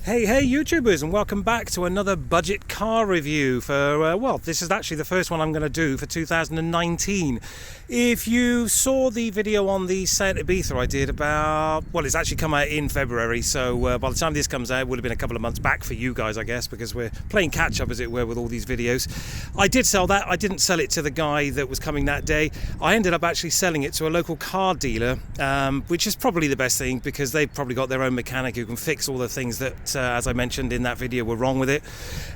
Hey YouTubers, and welcome back to another budget car review for, well, this is actually the first one I'm going to do for 2019. If you saw the video on the Seat Ibiza I did about, well, it's actually come out in February, so by the time this comes out it would have been a couple of months back for you guys, I guess, because we're playing catch up, as it were, with all these videos. I did sell that. I didn't sell it to the guy that was coming that day. I ended up actually selling it to a local car dealer, which is probably the best thing, because they've probably got their own mechanic who can fix all the things that as I mentioned in that video, were wrong with it,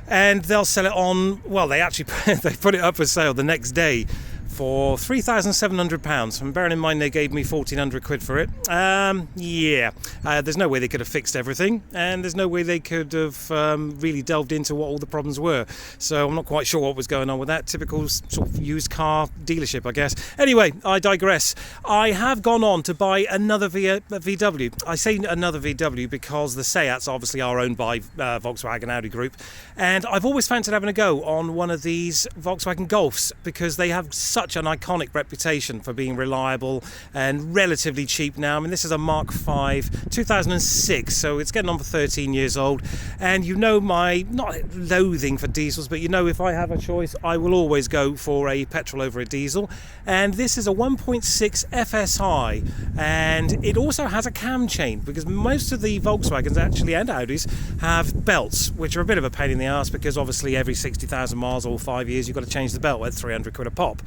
and they'll sell it on, well, they actually they put it up for sale the next day for £3,700, and bearing in mind they gave me 1,400 quid for it. There's no way they could have fixed everything, and there's no way they could have really delved into what all the problems were, so I'm not quite sure what was going on with that. Typical sort of used car dealership, I guess. Anyway, I digress. I have gone on to buy another VW. I say another VW because the Seats obviously are owned by Volkswagen Audi Group, and I've always fancied having a go on one of these Volkswagen Golfs because they have such an iconic reputation for being reliable and relatively cheap now. I mean, this is a Mk5 2006, so it's getting on for 13 years old, and you know my, not loathing for diesels, but you know if I have a choice I will always go for a petrol over a diesel, and this is a 1.6 Fsi, and it also has a cam chain, because most of the Volkswagens actually, and Audis, have belts, which are a bit of a pain in the arse, because obviously every 60,000 miles or 5 years you've got to change the belt at 300 quid a pop.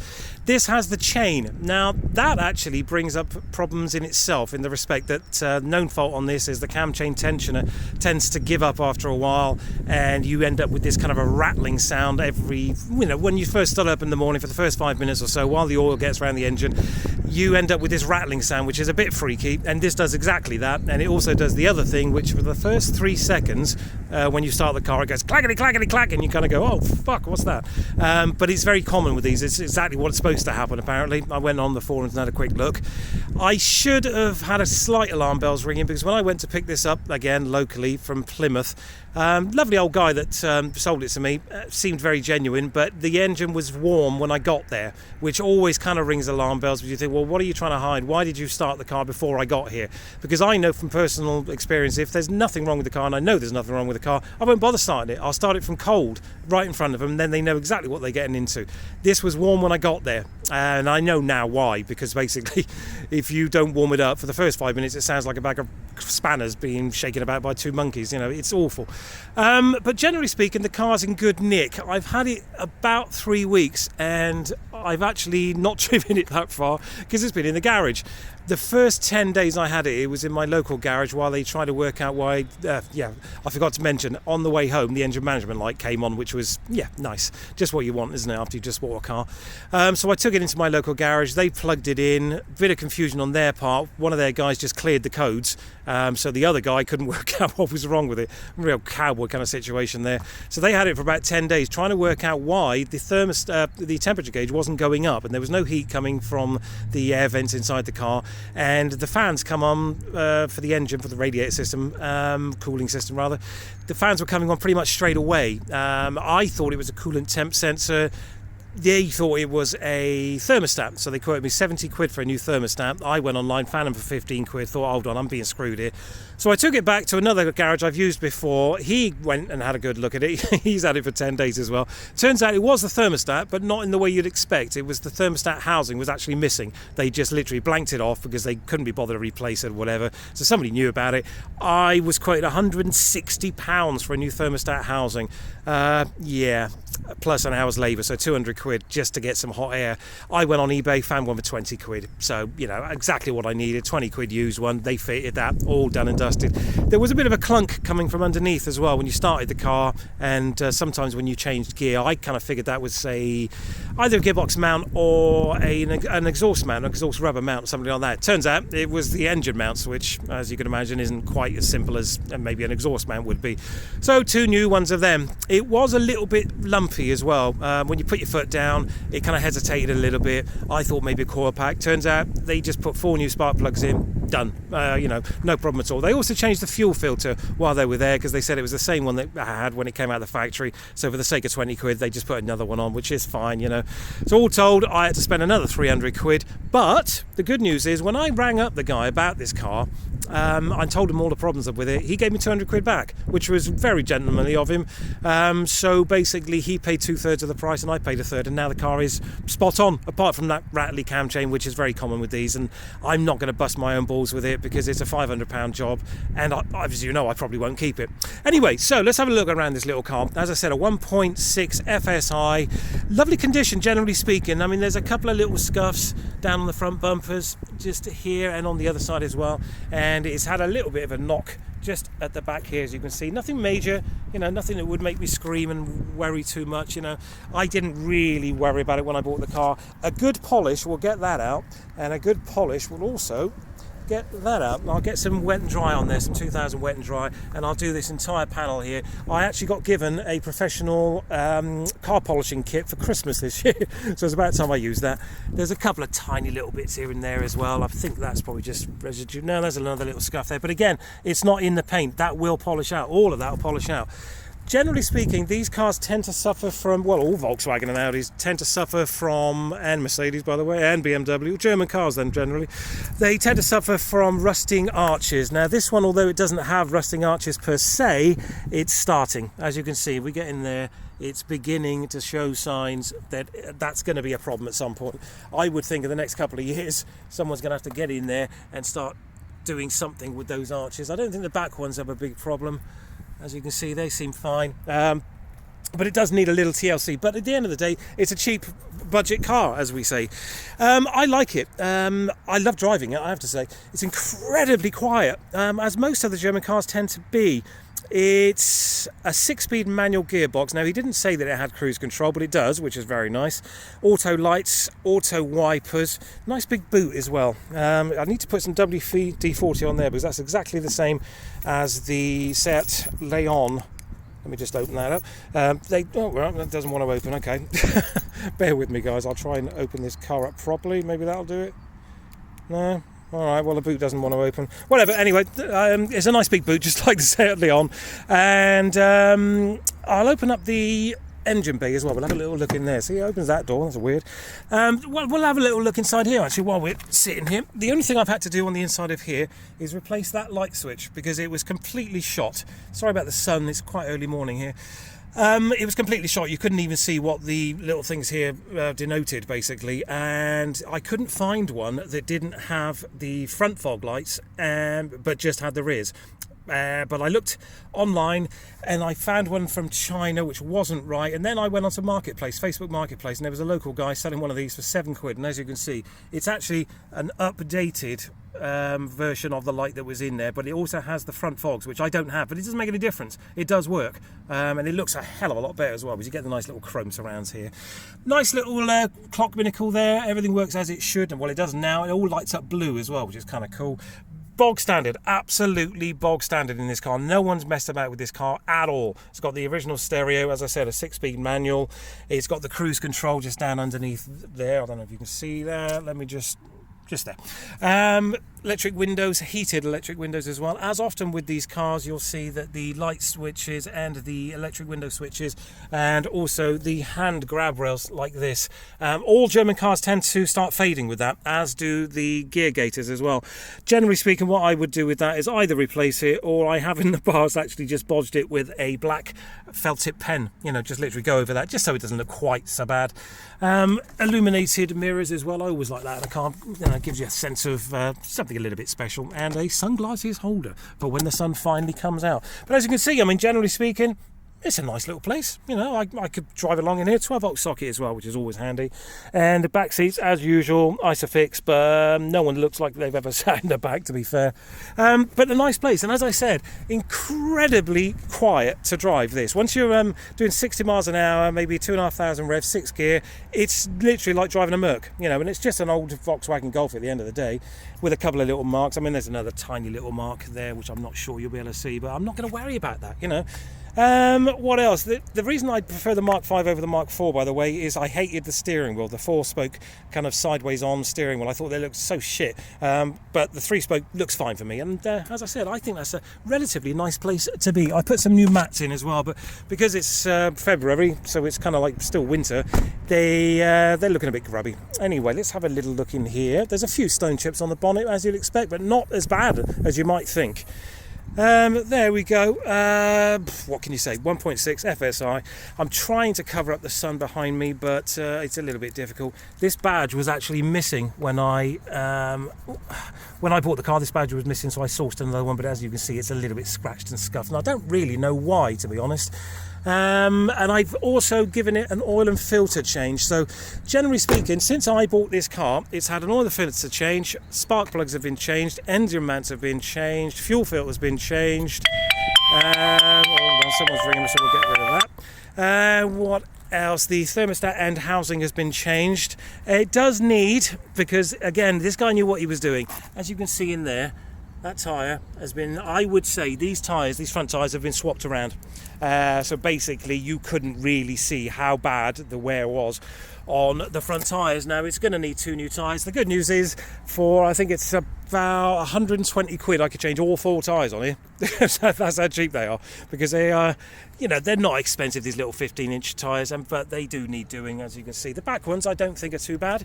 This has the chain. Now that actually brings up problems in itself, in the respect that known fault on this is the cam chain tensioner tends to give up after a while, and you end up with this kind of a rattling sound every, when you first start up in the morning for the first 5 minutes or so, while the oil gets around the engine, you end up with this rattling sound, which is a bit freaky, and this does exactly that. And it also does the other thing, which for the first 3 seconds when you start the car, it goes clackety clackety clack, and you kind of go, oh fuck, what's that? But it's very common with these. It's exactly what's supposed to happen, apparently. I went on the forums and had a quick look. I should have had a slight alarm bells ringing, because when I went to pick this up again locally from Plymouth, lovely old guy that sold it to me seemed very genuine, but the engine was warm when I got there, which always kind of rings alarm bells, because you think, well, what are you trying to hide? Why did you start the car before I got here? Because I know from personal experience, if there's nothing wrong with the car, and I know there's nothing wrong with the car, I won't bother starting it. I'll start it from cold right in front of them, and then they know exactly what they're getting into. This was warm when I got there, and I know now why, because basically if you don't warm it up for the first 5 minutes, it sounds like a bag of spanners being shaken about by two monkeys. It's awful. But generally speaking, the car's in good nick. I've had it about 3 weeks, and I've actually not driven it that far because it's been in the garage. The first 10 days I had it, it was in my local garage while they tried to work out why, I forgot to mention, on the way home, the engine management light came on, which was, nice. Just what you want, isn't it, after you just bought a car? So I took it into my local garage, they plugged it in, bit of confusion on their part. One of their guys just cleared the codes, so the other guy couldn't work out what was wrong with it. Real cowboy kind of situation there. So they had it for about 10 days, trying to work out why the temperature gauge wasn't going up, and there was no heat coming from the air vents inside the car. And the fans come on for the engine, for the radiator system, cooling system rather. The fans were coming on pretty much straight away. I thought it was a coolant temp sensor. They thought it was a thermostat, so they quoted me 70 quid for a new thermostat. I went online, found them for 15 quid, thought, hold on, I'm being screwed here. So I took it back to another garage I've used before. He went and had a good look at it. He's had it for 10 days as well. Turns out it was the thermostat, but not in the way you'd expect. It was the thermostat housing was actually missing. They just literally blanked it off because they couldn't be bothered to replace it or whatever. So somebody knew about it. I was quoted £160 for a new thermostat housing. Plus an hour's labour, so 200 quid just to get some hot air. I went on eBay, found one for 20 quid. So, exactly what I needed. 20 quid used one. They fitted that, all done and dusted. There was a bit of a clunk coming from underneath as well when you started the car, and sometimes when you changed gear, I kind of figured that was either a gearbox mount or an exhaust mount, an exhaust rubber mount, something like that. Turns out it was the engine mounts, which, as you can imagine, isn't quite as simple as maybe an exhaust mount would be. So 2 new ones of them. It was a little bit lumpy as well. When you put your foot down, it kind of hesitated a little bit. I thought maybe a coil pack. Turns out they just put 4 new spark plugs in. Done. No problem at all. They also changed the fuel filter while they were there, because they said it was the same one that I had when it came out of the factory. So for the sake of 20 quid, they just put another one on, which is fine, So all told, I had to spend another 300 quid. But the good news is, when I rang up the guy about this car, I told him all the problems with it. He gave me 200 quid back, which was very gentlemanly of him. So basically he paid 2/3 of the price and I paid 1/3, and now the car is spot on, apart from that rattly cam chain, which is very common with these, and I'm not going to bust my own balls with it because it's a £500 job, and as you know, I probably won't keep it. Anyway, so let's have a look around this little car. As I said, a 1.6 Fsi, lovely condition generally speaking. I mean, there's a couple of little scuffs down on the front bumpers, just here and on the other side as well, and it's had a little bit of a knock just at the back here, as you can see. Nothing major, you know, nothing that would make me scream and worry too much, you know. I didn't really worry about it when I bought the car. A good polish will get that out, and a good polish will also get that up. I'll get some wet and dry on there, some 2000 wet and dry, and I'll do this entire panel here. I actually got given a professional car polishing kit for Christmas this year, so it's about time I use that. There's a couple of tiny little bits here and there as well. I think that's probably just residue. No, there's another little scuff there, but again, it's not in the paint. That will polish out. All of that will polish out. Generally speaking, these cars tend to suffer from, well, all Volkswagen and Audis tend to suffer from, and Mercedes by the way, and BMW, German cars then generally, they tend to suffer from rusting arches. Now this one, although it doesn't have rusting arches per se, it's starting. As you can see, we get in there, it's beginning to show signs that that's going to be a problem at some point. I would think in the next couple of years, someone's going to have to get in there and start doing something with those arches. I don't think the back ones have a big problem. As you can see, they seem fine, but it does need a little TLC. But at the end of the day, it's a cheap budget car, as we say. I like it. I love driving it, I have to say. It's incredibly quiet, as most of the German cars tend to be. It's a 6-speed manual gearbox. Now, he didn't say that it had cruise control, but it does, which is very nice. Auto lights, auto wipers, nice big boot as well. I need to put some WD-40 on there because that's exactly the same as the Seat Leon. Let me just open that up. Well, that doesn't want to open. Okay. Bear with me, guys. I'll try and open this car up properly. Maybe that'll do it. No? All right, well, the boot doesn't want to open. Whatever, anyway, it's a nice big boot, just like the Seat Leon. And I'll open up the engine bay as well. We'll have a little look in there. See, it opens that door. That's weird. We'll have a little look inside here, actually, while we're sitting here. The only thing I've had to do on the inside of here is replace that light switch because it was completely shot. Sorry about the sun. It's quite early morning here. It was completely shot. You couldn't even see what the little things here denoted, basically, and I couldn't find one that didn't have the front fog lights, but just had the rears. But I looked online and I found one from China which wasn't right, and then I went onto Marketplace, Facebook Marketplace, and there was a local guy selling one of these for £7, and as you can see, it's actually an updated version of the light that was in there, but it also has the front fogs, which I don't have, but it doesn't make any difference. It does work, and it looks a hell of a lot better as well because you get the nice little chrome surrounds here. Nice little clock binnacle there. Everything works as it should, and well, it does now. It all lights up blue as well, which is kind of cool. Bog standard, absolutely bog standard in this car. No one's messed about with this car at all. It's got the original stereo, as I said, a 6-speed manual. It's got the cruise control just down underneath there. I don't know if you can see that. Let me just there. Electric windows, heated electric windows as well. As often with these cars, you'll see that the light switches and the electric window switches and also the hand grab rails like this. All German cars tend to start fading with that, as do the gear gaiters as well. Generally speaking, what I would do with that is either replace it, or I have in the past actually just bodged it with a black felt tip pen, you know, just literally go over that just so it doesn't look quite so bad. Illuminated mirrors as well. I always like that in a car. You know, it gives you a sense of something a little bit special, and a sunglasses holder for when the sun finally comes out. But as you can see, I mean, generally speaking, it's a nice little place. You know, I could drive along in here. 12-volt socket as well, which is always handy. And the back seats, as usual, Isofix, but no one looks like they've ever sat in the back, to be fair. But a nice place. And as I said, incredibly quiet to drive this. Once you're doing 60 miles an hour, maybe 2,500 revs, 6 gear, it's literally like driving a Merc, you know, and it's just an old Volkswagen Golf at the end of the day with a couple of little marks. I mean, there's another tiny little mark there, which I'm not sure you'll be able to see, but I'm not going to worry about that, you know. What else? The reason I prefer the Mark 5 over the Mark 4, by the way, is I hated the steering wheel, the 4-spoke kind of sideways on steering wheel. I thought they looked so shit, but the 3-spoke looks fine for me. And as I said, I think that's a relatively nice place to be. I put some new mats in as well, but because it's February, so it's kind of like still winter, they're looking a bit grubby. Anyway, let's have a little look in here. There's a few stone chips on the bonnet, as you'd expect, but not as bad as you might think. There we go. What can you say? 1.6 Fsi. I'm trying to cover up the sun behind me, but it's a little bit difficult. This badge was actually missing when I bought the car. This badge was missing, so I sourced another one. But as you can see, it's a little bit scratched and scuffed, and I don't really know why, to be honest. And I've also given it an oil and filter change. So generally speaking, since I bought this car, it's had an oil and filter change, spark plugs have been changed, engine mounts have been changed, fuel filter has been changed. Hold on, someone's ringing, so we'll get rid of that. What else? The thermostat and housing has been changed. It does need, because again, this guy knew what he was doing. As you can see in there, that tyre has been, I would say, these front tyres have been swapped around. So basically you couldn't really see how bad the wear was on the front tyres. Now it's going to need 2 new tyres. The good news is, for I think it's about 120 quid, I could change all 4 tyres on here. So that's how cheap they are, because they are, you know, they're not expensive, these little 15-inch tyres, but they do need doing, as you can see. The back ones I don't think are too bad.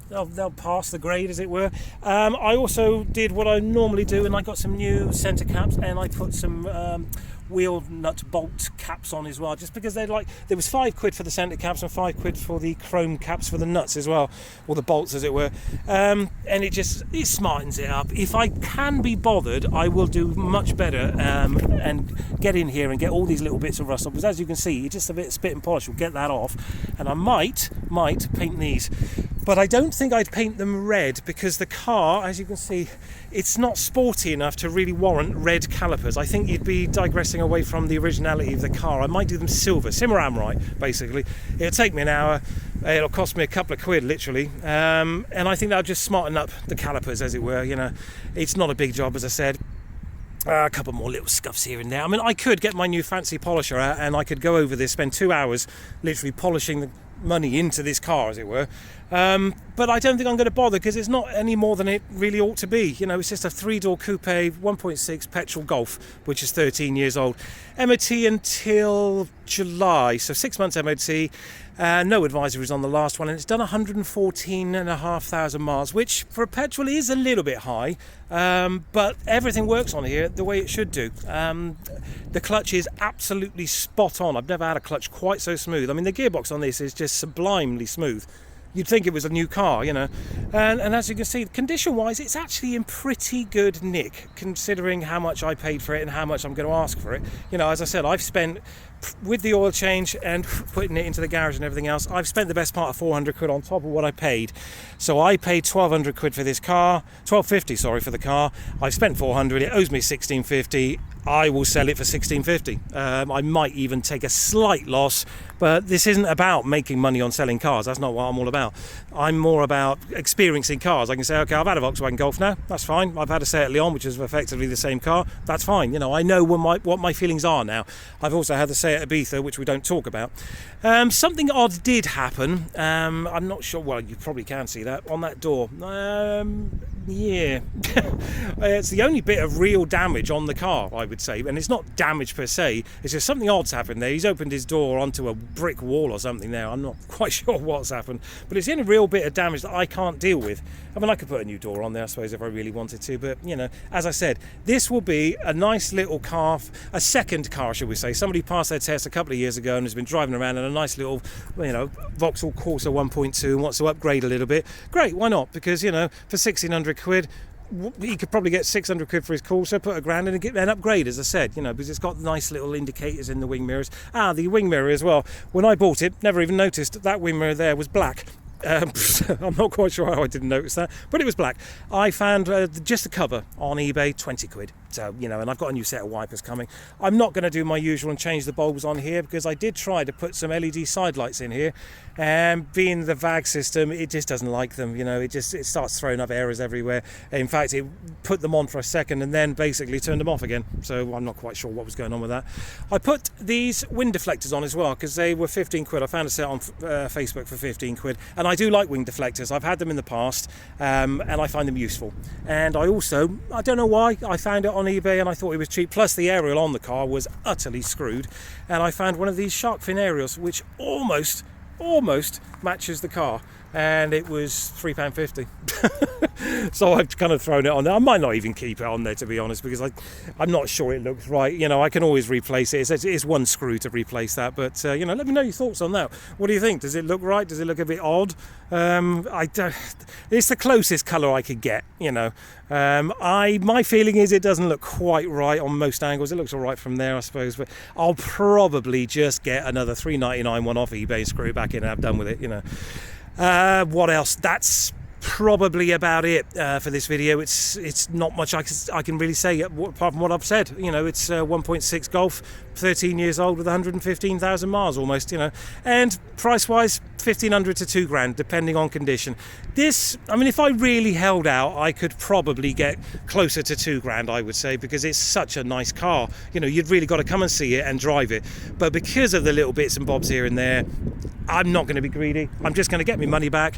They'll pass the grade, as it were. I also did what I normally do, and I got some new centre caps, and I put some wheel nut bolt caps on as well, just because they're like, there was 5 quid for the centre caps and 5 quid for the chrome caps for the nuts as well, or the bolts, as it were. And it smartens it up. If I can be bothered, I will do much better and get in here and get all these little bits of rust off, because as you can see, just a bit of spit and polish will get that off, and I might paint these. But I don't think I'd paint them red, because the car, as you can see, it's not sporty enough to really warrant red calipers. I think you'd be digressing away from the originality of the car. I might do them silver, Simmeramrite, basically. It'll take me an hour. It'll cost me a couple of quid, literally. And I think that'll just smarten up the calipers, as it were. You know, it's not a big job, as I said. A couple more little scuffs here and there. I mean, I could get my new fancy polisher out and I could go over this, spend 2 hours literally polishing the money into this car, as it were. But I don't think I'm going to bother, because it's not any more than it really ought to be. You know, it's just a 3-door coupe 1.6 petrol Golf, which is 13 years old. MOT until July, so 6 months MOT. No advisories on the last one, and it's done 114,500 miles, which for a petrol is a little bit high, but everything works on here the way it should do. The clutch is absolutely spot on. I've never had a clutch quite so smooth. I mean, the gearbox on this is just sublimely smooth. You'd think it was a new car, you know. And as you can see, condition-wise, it's actually in pretty good nick, considering how much I paid for it and how much I'm going to ask for it. You know, as I said, I've spent, with the oil change and putting it into the garage and everything else, I've spent the best part of 400 quid on top of what I paid. So I paid 1,200 quid for this car, 1,250, sorry, for the car. I've spent 400, it owes me 1,650. I will sell it for 1,650. I might even take a slight loss, but this isn't about making money on selling cars. That's not what I'm all about. I'm more about experiencing cars. I can say, okay, I've had a Volkswagen Golf now. That's fine. I've had a Seat Leon, which is effectively the same car. That's fine. You know, I know what my feelings are now. I've also had the Seat Ibiza, which we don't talk about. Something odd did happen. I'm not sure. Well, you probably can see that on that door. Yeah. It's the only bit of real damage on the car, I would say, and it's not damage per se, it's just something odd's happened there. He's opened his door onto a brick wall or something there. I'm not quite sure what's happened, but it's the only real bit of damage that I can't deal with. I mean, I could put a new door on there, I suppose, if I really wanted to, but, you know, as I said, this will be a nice little car, a second car, should we say. Somebody passed their test a couple of years ago and has been driving around in a nice little, you know, Vauxhall Corsa 1.2 and wants to upgrade a little bit. Great, why not? Because, you know, for 1,600 quid, he could probably get 600 quid for his Corsa, put £1,000 in and get an upgrade, as I said, you know, because it's got nice little indicators in the wing mirrors. The wing mirror as well. When I bought it, never even noticed that wing mirror there was black. I'm not quite sure how I didn't notice that, but it was black. I found just the cover on eBay, 20 quid. So, you know, and I've got a new set of wipers coming. I'm not going to do my usual and change the bulbs on here, because I did try to put some LED side lights in here, and being the VAG system, it just doesn't like them. You know, it starts throwing up errors everywhere. In fact, it put them on for a second and then basically turned them off again. So I'm not quite sure what was going on with that. I put these wind deflectors on as well, because they were 15 quid. I found a set on Facebook for 15 quid, and I do like wing deflectors. I've had them in the past, and I find them useful. And I don't know why, I found it on eBay and I thought it was cheap, plus the aerial on the car was utterly screwed, and I found one of these shark fin aerials which almost matches the car, and it was £3.50. So I've kind of thrown it on there. I might not even keep it on there, to be honest, because I'm not sure it looks right. You know, I can always replace it. It's one screw to replace that, but you know, let me know your thoughts on that. What do you think? Does it look right? Does it look a bit odd? It's the closest colour I could get, you know. My feeling is it doesn't look quite right on most angles. It looks all right from there, I suppose, but I'll probably just get another $3.99 one off eBay and screw it back in and have done with it, you know. What else? That's probably about it for this video. It's not much I can really say apart from what I've said. You know, it's 1.6 Golf, 13 years old with 115,000 miles almost, you know, and price wise 1,500 to £2,000 depending on condition. This, I mean, if I really held out, I could probably get closer to £2,000, I would say, because it's such a nice car. You know, you've really got to come and see it and drive it, but because of the little bits and bobs here and there, I'm not going to be greedy. I'm just going to get my money back,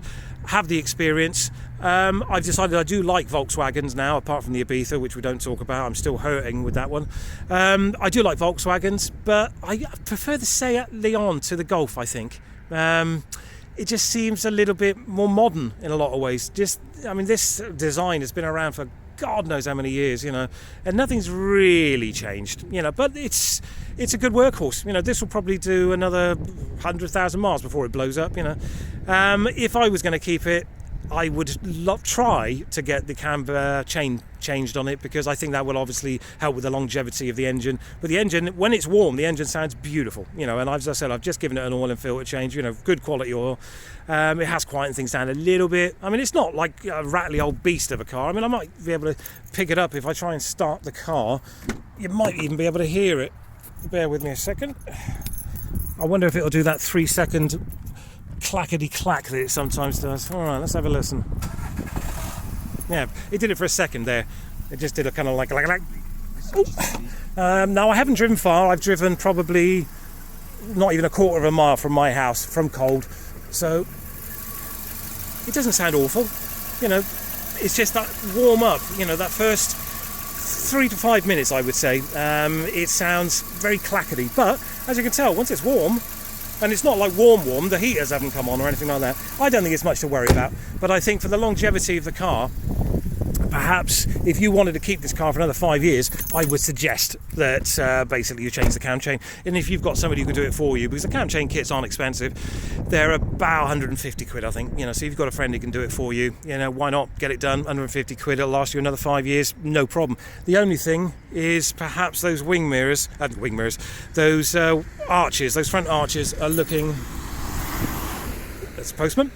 have the experience. I've decided I do like Volkswagens now, apart from the Ibiza, which we don't talk about. I'm still hurting with that one. I do like Volkswagens, but I prefer the Seat Leon to the Golf, I think. It just seems a little bit more modern in a lot of ways. I mean, this design has been around for God knows how many years, you know, and nothing's really changed, you know, but it's a good workhorse. You know, this will probably do another 100,000 miles before it blows up, you know. If I was going to keep it, I would try to get the camber chain changed on it, because I think that will obviously help with the longevity of the engine. But the engine, when it's warm, the engine sounds beautiful, you know, and as I said, I've just given it an oil and filter change, you know, good quality oil. It has quietened things down a little bit. I mean, it's not like a rattly old beast of a car. I mean, I might be able to pick it up if I try and start the car. You might even be able to hear it. Bear with me a second. I wonder if it'll do that 3-second clackety clack that it sometimes does. All right, let's have a listen. Yeah, it did it for a second there. It just did a kind of like. Now, I haven't driven far. I've driven probably not even a quarter of a mile from my house from cold, so it doesn't sound awful. You know, it's just that warm up. You know, that first 3 to 5 minutes, I would say. It sounds very clackety, but as you can tell, once it's warm. And it's not like warm, the heaters haven't come on or anything like that. I don't think it's much to worry about, but I think for the longevity of the car, perhaps if you wanted to keep this car for another 5 years, I would suggest that basically you change the cam chain. And if you've got somebody who can do it for you, because the cam chain kits aren't expensive, they're about 150 quid, I think. You know, so if you've got a friend who can do it for you, you know, why not get it done? 150 quid, it'll last you another 5 years, no problem. The only thing is perhaps those those arches, those front arches are looking. That's a postman.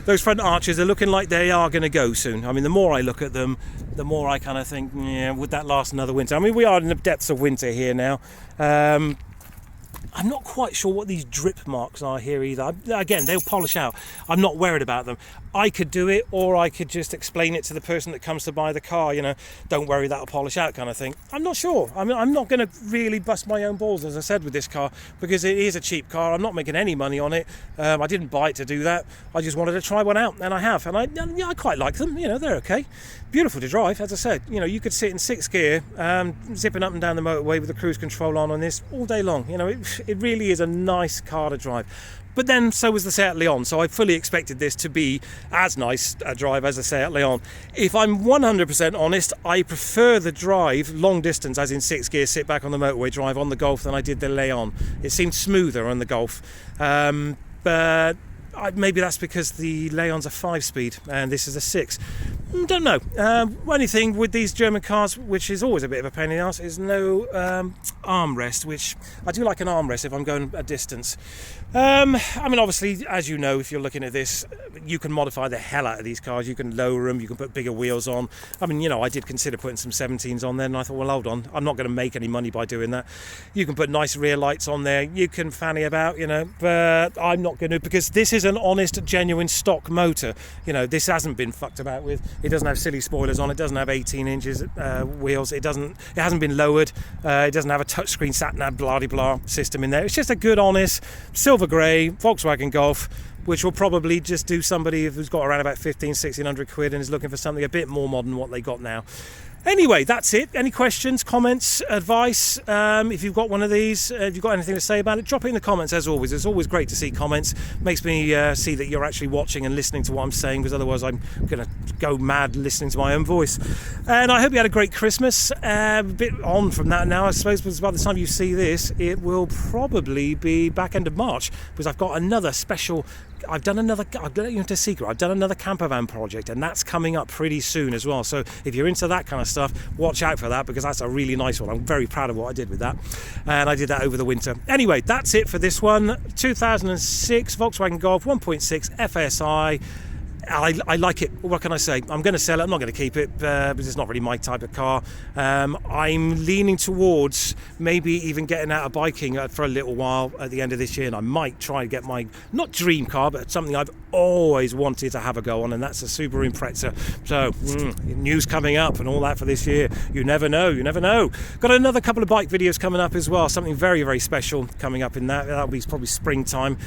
Those front arches are looking like they are going to go soon. I mean, the more I look at them, the more I kind of think, yeah, would that last another winter? I mean, we are in the depths of winter here now. I'm not quite sure what these drip marks are here either. Again, they'll polish out. I'm not worried about them. I could do it, or I could just explain it to the person that comes to buy the car, you know, don't worry, that'll polish out kind of thing. I'm not sure. I mean, I'm not going to really bust my own balls, as I said, with this car, because it is a cheap car. I'm not making any money on it. I didn't buy it to do that. I just wanted to try one out, and I have. And I quite like them. You know, they're okay. Beautiful to drive, as I said. You know, you could sit in 6th gear, zipping up and down the motorway with the cruise control on this all day long. You know, it really is a nice car to drive. But then so was the Seat Leon, so I fully expected this to be as nice a drive as the Seat Leon. If I'm 100% honest, I prefer the drive long distance, as in 6th gear, sit back on the motorway drive on the Golf than I did the Leon. It seemed smoother on the Golf. But maybe that's because the Leon's a 5-speed and this is a 6. Don't know. Only thing with these German cars, which is always a bit of a pain in the arse, is no armrest, which I do like an armrest if I'm going a distance. I mean, obviously, as you know, if you're looking at this, you can modify the hell out of these cars. You can lower them, you can put bigger wheels on. I mean, you know, I did consider putting some 17s on there, and I thought, well, hold on, I'm not going to make any money by doing that. You can put nice rear lights on there, you can fanny about, you know, but I'm not going to, because this is an honest, genuine stock motor. You know, this hasn't been fucked about with. It doesn't have silly spoilers on, it doesn't have 18 inches wheels, it hasn't been lowered, it doesn't have a touchscreen sat-nav blah-de-blah system in there. It's just a good, honest, silver grey Volkswagen Golf, which will probably just do somebody who's got around about 1,500-1,600 quid and is looking for something a bit more modern than what they got now. Anyway, that's it. Any questions, comments, advice? If you've got one of these, if you've got anything to say about it, drop it in the comments as always. It's always great to see comments. Makes me see that you're actually watching and listening to what I'm saying, because otherwise I'm going to go mad listening to my own voice. And I hope you had a great Christmas. A bit on from that now, I suppose, because by the time you see this, it will probably be back end of March, because I've got another special... I've done another camper van project, and that's coming up pretty soon as well. So if you're into that kind of stuff, watch out for that, because that's a really nice one. I'm very proud of what I did with that, and I did that over the winter. Anyway, that's it for this one. 2006 Volkswagen Golf 1.6 FSI. I like it. What can I say? I'm going to sell it. I'm not going to keep it because it's not really my type of car. I'm leaning towards maybe even getting out of biking for a little while at the end of this year, and I might try and get my, not dream car, but something I've always wanted to have a go on, and that's a Subaru Impreza. So news coming up and all that for this year. You never know, you never know. Got another couple of bike videos coming up as well, something very, very special coming up in that. That'll be probably springtime,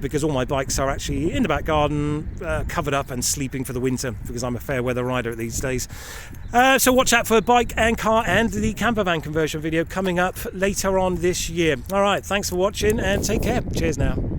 because all my bikes are actually in the back garden, covered up and sleeping for the winter, because I'm a fair weather rider these days. So watch out for bike and car and the camper van conversion video coming up later on this year. All right, thanks for watching and take care. Cheers now.